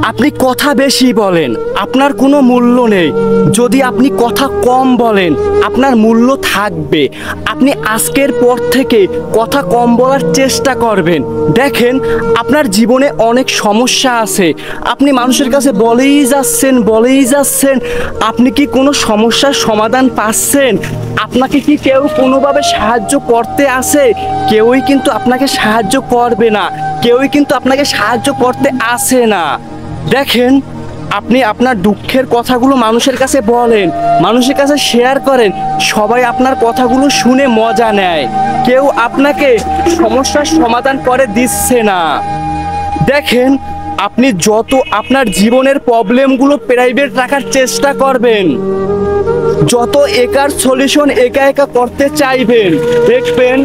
আপনি কথা বেশি বলেন, আপনার কোনো মূল্য নেই। যদি আপনি কথা কম বলেন, আপনার মূল্য থাকবে। আপনি আজকের পর থেকে কথা কম বলার চেষ্টা করবেন। দেখেন, আপনার জীবনে অনেক সমস্যা আছে, আপনি মানুষের কাছে বলেই যাচ্ছেন। আপনি কি কোনো সমস্যার সমাধান পাচ্ছেন? আপনাকে কি কেউ কোনোভাবে সাহায্য করতে আসে? কেউই কিন্তু আপনাকে সাহায্য করবে না, কেউই কিন্তু আপনাকে সাহায্য করতে আসে না। দেখেন, আপনি আপনার দুঃখের কথাগুলো মানুষের কাছে বলেন, মানুষের কাছে শেয়ার করেন, সবাই আপনার কথাগুলো শুনে মজা নেয়। কেউ আপনাকে সমস্যার সমাধান করে দিচ্ছে না। দেখেন, আপনি যত আপনার জীবনের প্রবলেমগুলো প্রাইভেট রাখার চেষ্টা করবেন, যত একার সলিউশন একা একা করতে চাইবেন, দেখবেন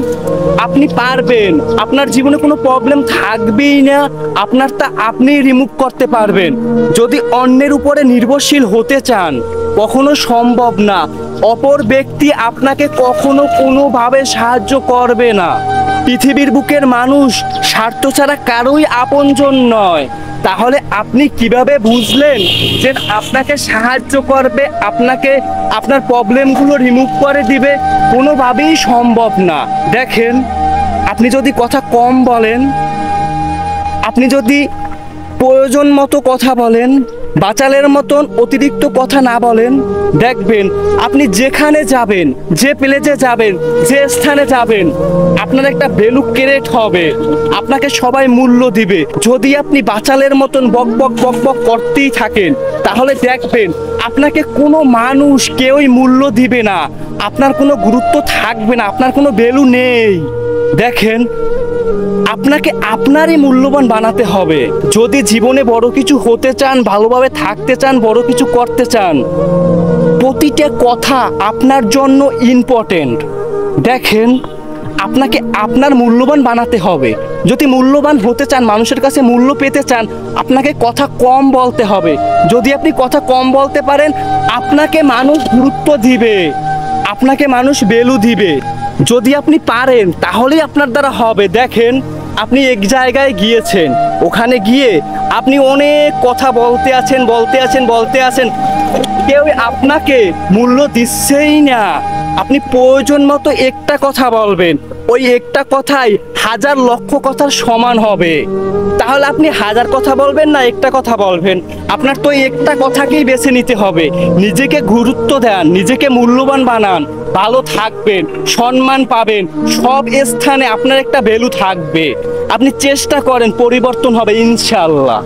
আপনি পারবেন। আপনার জীবনে কোনো প্রবলেম থাকবেই না, আপনার তা আপনি রিমুভ করতে পারবেন। যদি অন্যের উপরে নির্ভরশীল হতে চান, কখনো সম্ভব না। অপর ব্যক্তি আপনাকে কখনো কোনোভাবে সাহায্য করবে না। পৃথিবীর বুকের মানুষ স্বার্থ ছাড়া কারোই আপনজন নয়। তাহলে আপনি কিভাবে বুঝলেন যে আপনাকে সাহায্য করবে, আপনাকে আপনার প্রবলেমগুলো রিমুভ করে দিবে? কোনোভাবেই সম্ভব না। দেখেন, আপনি যদি কথা কম বলেন, আপনি যদি প্রয়োজন মতো কথা বলেন, বাচালের মতন অতিরিক্ত কথা না বলেন, দেখবেন আপনি যেখানে যাবেন, যে প্লেসে যাবেন, যে স্থানে যাবেন, আপনার একটা ভ্যালু ক্রিয়েট হবে, আপনাকে সবাই মূল্য দিবে। যদি আপনি বাচালের মতন বক বক করতেই থাকেন, তাহলে দেখবেন আপনাকে কোনো মানুষ কেউই মূল্য দিবে না, আপনার কোনো গুরুত্ব থাকবে না, আপনার কোনো ভ্যালু নেই। দেখেন, আপনাকে আপনারই মূল্যবান বানাতে হবে। যদি জীবনে বড় কিছু হতে চান, ভালোভাবে থাকতে চান, বড় কিছু করতে চান, প্রতিটা কথা আপনার জন্য ইম্পর্টেন্ট। দেখেন, আপনাকে আপনার মূল্যবান বানাতে হবে। যদি মূল্যবান হতে চান, মানুষের কাছে মূল্য পেতে চান, আপনাকে কথা কম বলতে হবে। যদি আপনি কথা কম বলতে পারেন, আপনাকে মানুষ গুরুত্ব দিবে, আপনাকে মানুষ ভ্যালু দিবে। যদি আপনি পারেন, তাহলেই আপনার দ্বারা হবে। দেখেন, আপনি এক জায়গায় গিয়েছেন, ওখানে গিয়ে আপনি অনেক কথা বলতে আছেন, কেউ আপনাকে মূল্য দিচ্ছেই না। আপনি প্রয়োজন মতো একটা কথা বলবেন, ওই একটা কথাই হাজার লক্ষ কথার সমান হবে। তাহলে আপনি হাজার কথা বলবেন না একটা কথা বলবেন? আপনার তো একটা কথাকেই বেছে নিতে হবে। নিজেকে গুরুত্ব দেন, নিজেকে মূল্যবান বানান, ভালো থাকবেন, সম্মান পাবেন, সব স্থানে আপনার একটা ভ্যালু থাকবে। আপনি চেষ্টা করেন, পরিবর্তন হবে ইনশাআল্লাহ।